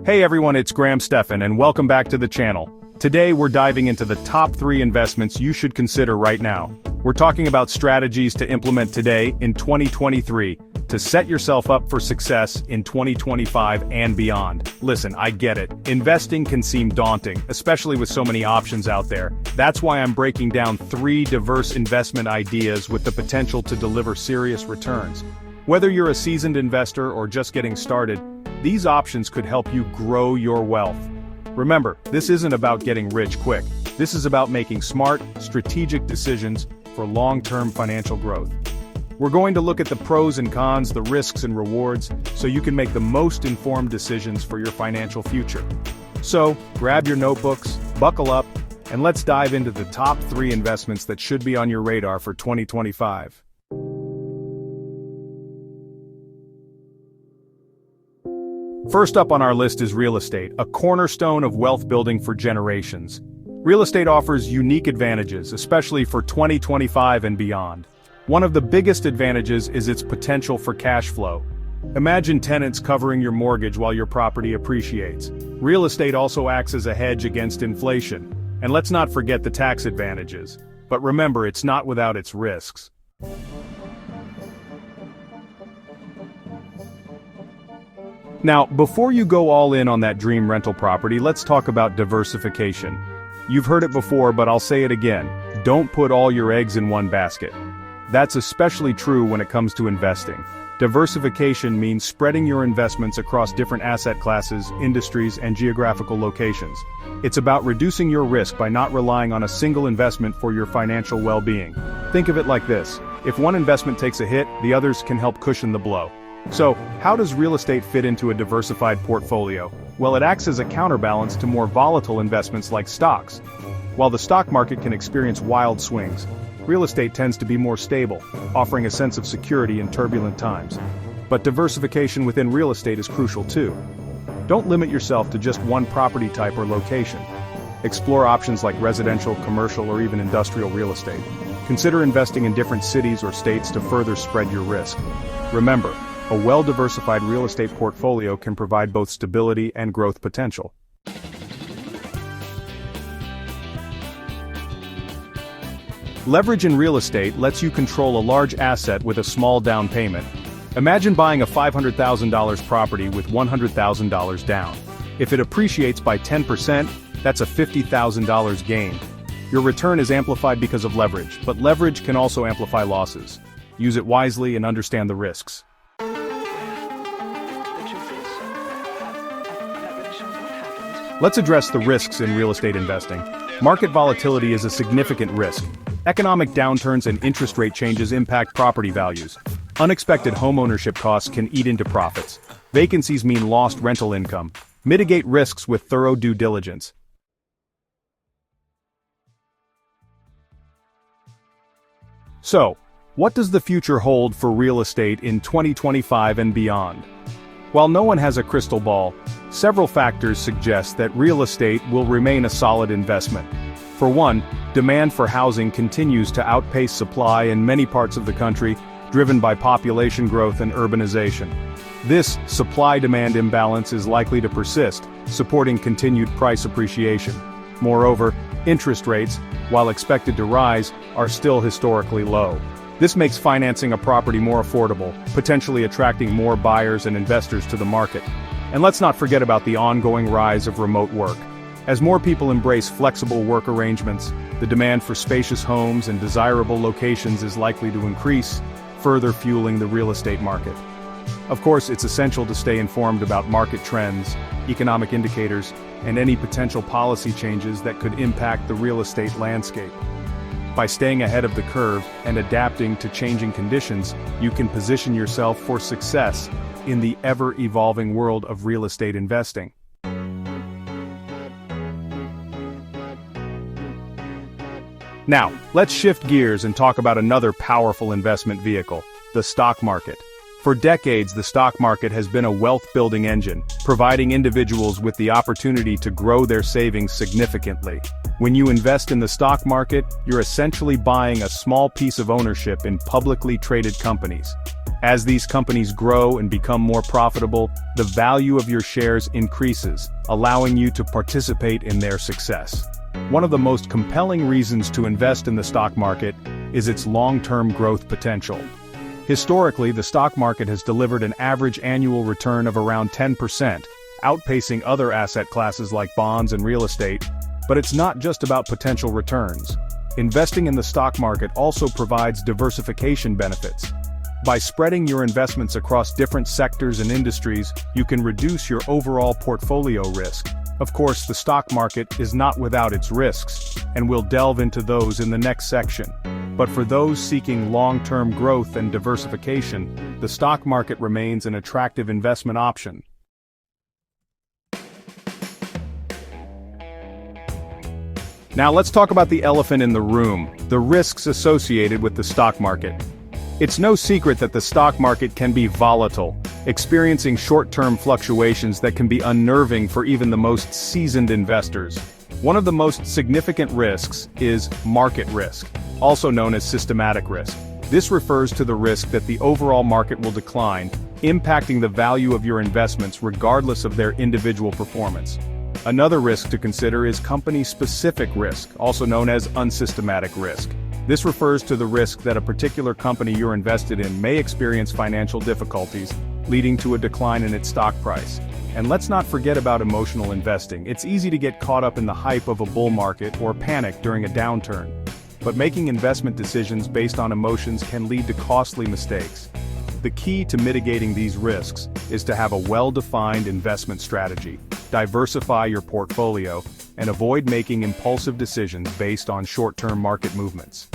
Hey everyone, it's Graham Stephan and welcome back to the channel. Today we're diving into the top 3 investments you should consider right now. We're talking about strategies to implement today in 2023 to set yourself up for success in 2025 and beyond. Listen, I get it. Investing can seem daunting, especially with so many options out there. That's why I'm breaking down 3 diverse investment ideas with the potential to deliver serious returns. Whether you're a seasoned investor or just getting started, these options could help you grow your wealth. Remember, this isn't about getting rich quick. This is about making smart, strategic decisions for long-term financial growth. We're going to look at the pros and cons, the risks and rewards, so you can make the most informed decisions for your financial future. So, grab your notebooks, buckle up, and let's dive into the top 3 investments that should be on your radar for 2025. First up on our list is real estate, a cornerstone of wealth building for generations. Real estate offers unique advantages, especially for 2025 and beyond. One of the biggest advantages is its potential for cash flow. Imagine tenants covering your mortgage while your property appreciates. Real estate also acts as a hedge against inflation. And let's not forget the tax advantages. But remember, it's not without its risks. Now, before you go all in on that dream rental property, let's talk about diversification. You've heard it before, but I'll say it again. Don't put all your eggs in one basket. That's especially true when it comes to investing. Diversification means spreading your investments across different asset classes, industries, and geographical locations. It's about reducing your risk by not relying on a single investment for your financial well-being. Think of it like this. If one investment takes a hit, the others can help cushion the blow. So, how does real estate fit into a diversified portfolio? Well, it acts as a counterbalance to more volatile investments like stocks. While the stock market can experience wild swings, real estate tends to be more stable, offering a sense of security in turbulent times. But diversification within real estate is crucial too. Don't limit yourself to just one property type or location. Explore options like residential, commercial, or even industrial real estate. Consider investing in different cities or states to further spread your risk. Remember, a well-diversified real estate portfolio can provide both stability and growth potential. Leverage in real estate lets you control a large asset with a small down payment. Imagine buying a $500,000 property with $100,000 down. If it appreciates by 10%, that's a $50,000 gain. Your return is amplified because of leverage, but leverage can also amplify losses. Use it wisely and understand the risks. Let's address the risks in real estate investing. Market volatility is a significant risk. Economic downturns and interest rate changes impact property values. Unexpected homeownership costs can eat into profits. Vacancies mean lost rental income. Mitigate risks with thorough due diligence. So, what does the future hold for real estate in 2025 and beyond? While no one has a crystal ball, several factors suggest that real estate will remain a solid investment. For one, demand for housing continues to outpace supply in many parts of the country, driven by population growth and urbanization. This supply-demand imbalance is likely to persist, supporting continued price appreciation. Moreover, interest rates, while expected to rise, are still historically low. This makes financing a property more affordable, potentially attracting more buyers and investors to the market. And let's not forget about the ongoing rise of remote work. As more people embrace flexible work arrangements, the demand for spacious homes and desirable locations is likely to increase, further fueling the real estate market. Of course, it's essential to stay informed about market trends, economic indicators, and any potential policy changes that could impact the real estate landscape. By staying ahead of the curve and adapting to changing conditions, you can position yourself for success in the ever-evolving world of real estate investing. Now, let's shift gears and talk about another powerful investment vehicle, the stock market. For decades, the stock market has been a wealth-building engine, providing individuals with the opportunity to grow their savings significantly. When you invest in the stock market, you're essentially buying a small piece of ownership in publicly traded companies. As these companies grow and become more profitable, the value of your shares increases, allowing you to participate in their success. One of the most compelling reasons to invest in the stock market is its long-term growth potential. Historically, the stock market has delivered an average annual return of around 10%, outpacing other asset classes like bonds and real estate. But it's not just about potential returns. Investing in the stock market also provides diversification benefits. By spreading your investments across different sectors and industries, you can reduce your overall portfolio risk. Of course, the stock market is not without its risks, and we'll delve into those in the next section. But for those seeking long-term growth and diversification, the stock market remains an attractive investment option. Now let's talk about the elephant in the room, the risks associated with the stock market. It's no secret that the stock market can be volatile, experiencing short-term fluctuations that can be unnerving for even the most seasoned investors. One of the most significant risks is market risk, also known as systematic risk. This refers to the risk that the overall market will decline, impacting the value of your investments regardless of their individual performance. Another risk to consider is company-specific risk, also known as unsystematic risk. This refers to the risk that a particular company you're invested in may experience financial difficulties, leading to a decline in its stock price. And let's not forget about emotional investing. It's easy to get caught up in the hype of a bull market or panic during a downturn. But making investment decisions based on emotions can lead to costly mistakes. The key to mitigating these risks is to have a well-defined investment strategy, diversify your portfolio, and avoid making impulsive decisions based on short-term market movements.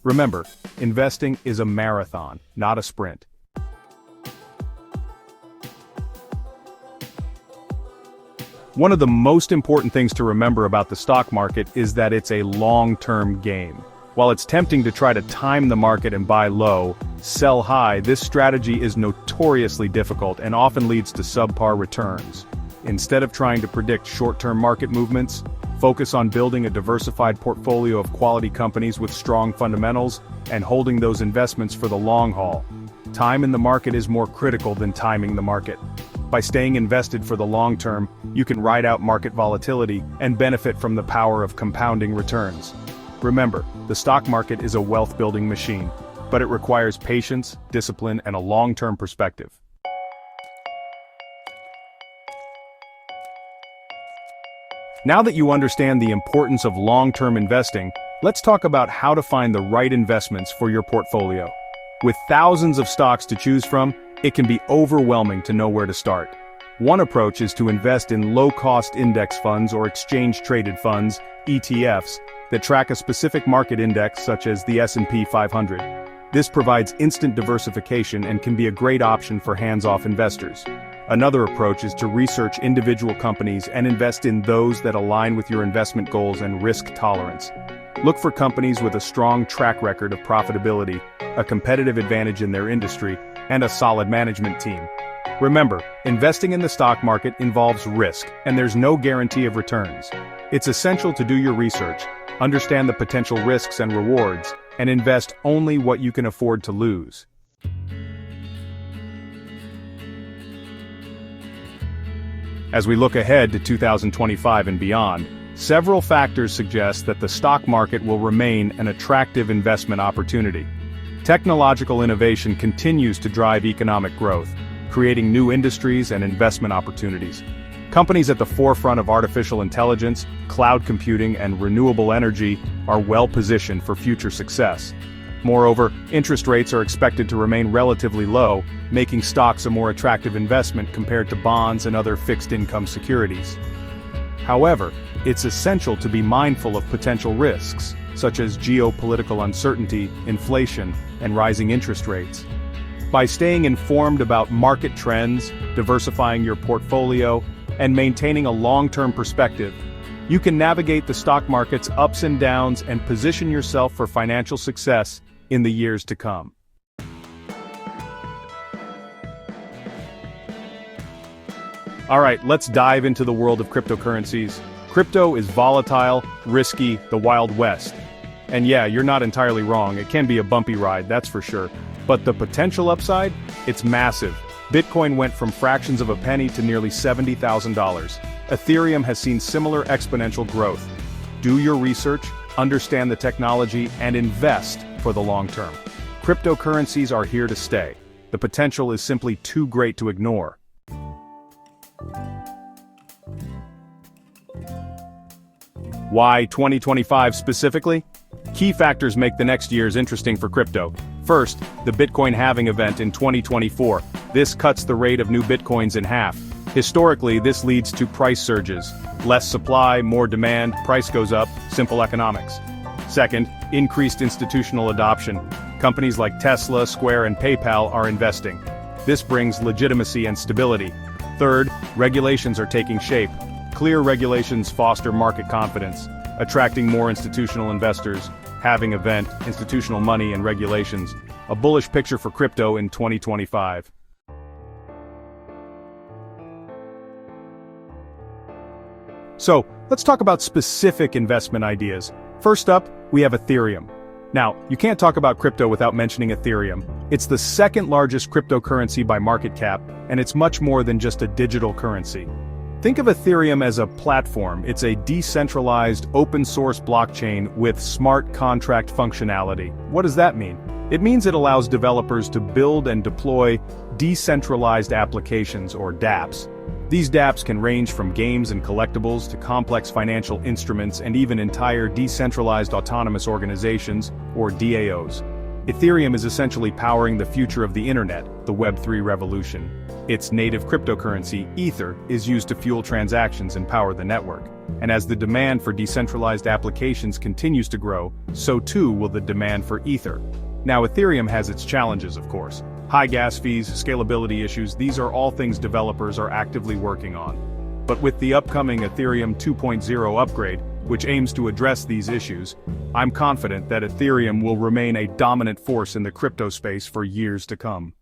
Remember, investing is a marathon, not a sprint. One of the most important things to remember about the stock market is that it's a long-term game. While it's tempting to try to time the market and buy low, sell high, this strategy is notoriously difficult and often leads to subpar returns. Instead of trying to predict short-term market movements, focus on building a diversified portfolio of quality companies with strong fundamentals and holding those investments for the long haul. Time in the market is more critical than timing the market. By staying invested for the long term, you can ride out market volatility and benefit from the power of compounding returns. Remember, the stock market is a wealth-building machine, but it requires patience, discipline, and a long-term perspective. Now that you understand the importance of long-term investing, let's talk about how to find the right investments for your portfolio. With thousands of stocks to choose from, it can be overwhelming to know where to start. One approach is to invest in low-cost index funds or exchange-traded funds, ETFs, that track a specific market index such as the S&P 500. This provides instant diversification and can be a great option for hands-off investors. Another approach is to research individual companies and invest in those that align with your investment goals and risk tolerance. Look for companies with a strong track record of profitability, a competitive advantage in their industry, and a solid management team. Remember, investing in the stock market involves risk, and there's no guarantee of returns. It's essential to do your research, understand the potential risks and rewards, and invest only what you can afford to lose. As we look ahead to 2025 and beyond, several factors suggest that the stock market will remain an attractive investment opportunity. Technological innovation continues to drive economic growth, creating new industries and investment opportunities. Companies at the forefront of artificial intelligence, cloud computing, and renewable energy are well-positioned for future success. Moreover, interest rates are expected to remain relatively low, making stocks a more attractive investment compared to bonds and other fixed-income securities. However, it's essential to be mindful of potential risks, such as geopolitical uncertainty, inflation, and rising interest rates. By staying informed about market trends, diversifying your portfolio, and maintaining a long-term perspective, you can navigate the stock market's ups and downs and position yourself for financial success in the years to come. All right, let's dive into the world of cryptocurrencies. Crypto is volatile, risky, the Wild West. And yeah, you're not entirely wrong, it can be a bumpy ride, that's for sure. But the potential upside? It's massive. Bitcoin went from fractions of a penny to nearly $70,000. Ethereum has seen similar exponential growth. Do your research, understand the technology, and invest for the long term. Cryptocurrencies are here to stay. The potential is simply too great to ignore. Why 2025 specifically? Key factors make the next years interesting for crypto. First, the Bitcoin halving event in 2024. This cuts the rate of new Bitcoins in half. Historically, this leads to price surges. Less supply, more demand, price goes up, simple economics. Second, increased institutional adoption. Companies like Tesla, Square, and PayPal are investing. This brings legitimacy and stability. Third, regulations are taking shape. Clear regulations foster market confidence, attracting more institutional investors, halving event, institutional money, and regulations. A bullish picture for crypto in 2025. So, let's talk about specific investment ideas. First up, we have Ethereum. Now, you can't talk about crypto without mentioning Ethereum. It's the second largest cryptocurrency by market cap, and it's much more than just a digital currency. Think of Ethereum as a platform. It's a decentralized, open-source blockchain with smart contract functionality. What does that mean? It means it allows developers to build and deploy decentralized applications, or dApps. These dApps can range from games and collectibles to complex financial instruments and even entire decentralized autonomous organizations, or DAOs. Ethereum is essentially powering the future of the internet, the Web3 revolution. Its native cryptocurrency, Ether, is used to fuel transactions and power the network. And as the demand for decentralized applications continues to grow, so too will the demand for Ether. Now, Ethereum has its challenges, of course. High gas fees, scalability issues, these are all things developers are actively working on. But with the upcoming Ethereum 2.0 upgrade, which aims to address these issues, I'm confident that Ethereum will remain a dominant force in the crypto space for years to come.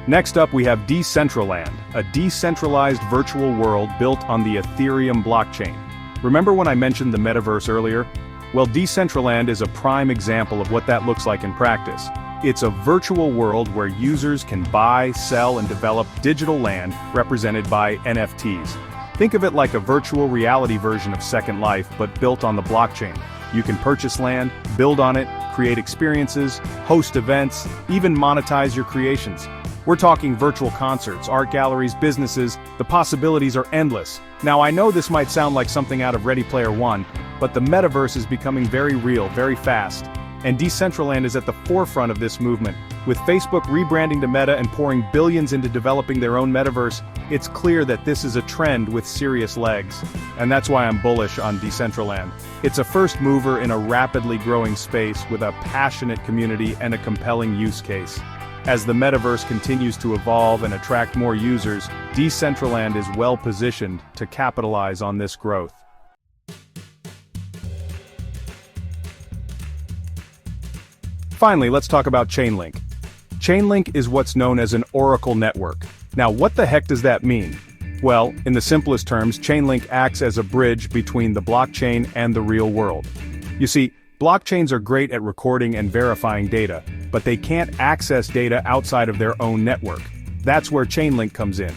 Next up, we have Decentraland, a decentralized virtual world built on the Ethereum blockchain. Remember when I mentioned the metaverse earlier? Well, Decentraland is a prime example of what that looks like in practice. It's a virtual world where users can buy, sell, and develop digital land represented by NFTs. Think of it like a virtual reality version of Second Life, but built on the blockchain. You can purchase land, build on it, create experiences, host events, even monetize your creations. We're talking virtual concerts, art galleries, businesses. The possibilities are endless. Now, I know this might sound like something out of Ready Player One, but the metaverse is becoming very real, very fast. And Decentraland is at the forefront of this movement. With Facebook rebranding to Meta and pouring billions into developing their own metaverse, it's clear that this is a trend with serious legs. And that's why I'm bullish on Decentraland. It's a first mover in a rapidly growing space with a passionate community and a compelling use case. As the metaverse continues to evolve and attract more users, Decentraland is well positioned to capitalize on this growth. Finally, let's talk about Chainlink. Chainlink is what's known as an Oracle network. Now, what the heck does that mean? Well, in the simplest terms, Chainlink acts as a bridge between the blockchain and the real world. You see, blockchains are great at recording and verifying data, but they can't access data outside of their own network. That's where Chainlink comes in.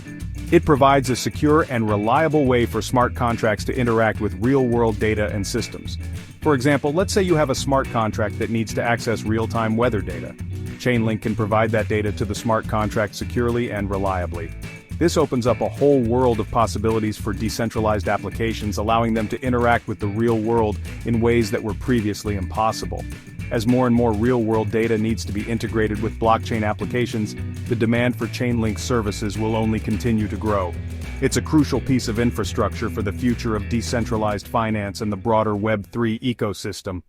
It provides a secure and reliable way for smart contracts to interact with real-world data and systems. For example, let's say you have a smart contract that needs to access real-time weather data. Chainlink can provide that data to the smart contract securely and reliably. This opens up a whole world of possibilities for decentralized applications, allowing them to interact with the real world in ways that were previously impossible. As more and more real-world data needs to be integrated with blockchain applications, the demand for Chainlink services will only continue to grow. It's a crucial piece of infrastructure for the future of decentralized finance and the broader Web3 ecosystem.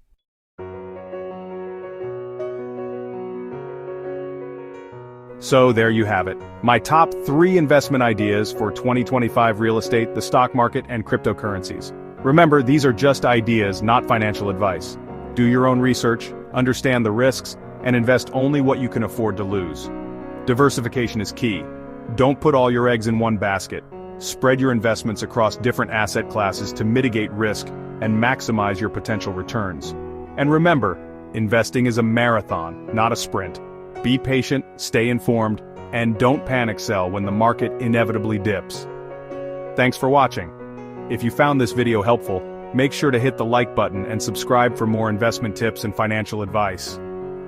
So there you have it. My top 3 investment ideas for 2025 real estate, the stock market, and cryptocurrencies. Remember, these are just ideas, not financial advice. Do your own research, understand the risks, and invest only what you can afford to lose. Diversification is key. Don't put all your eggs in one basket. Spread your investments across different asset classes to mitigate risk and maximize your potential returns. And remember, investing is a marathon, not a sprint. Be patient, stay informed, and don't panic sell when the market inevitably dips. Thanks for watching. If you found this video helpful, make sure to hit the like button and subscribe for more investment tips and financial advice.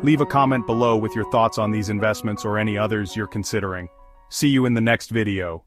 Leave a comment below with your thoughts on these investments or any others you're considering. See you in the next video.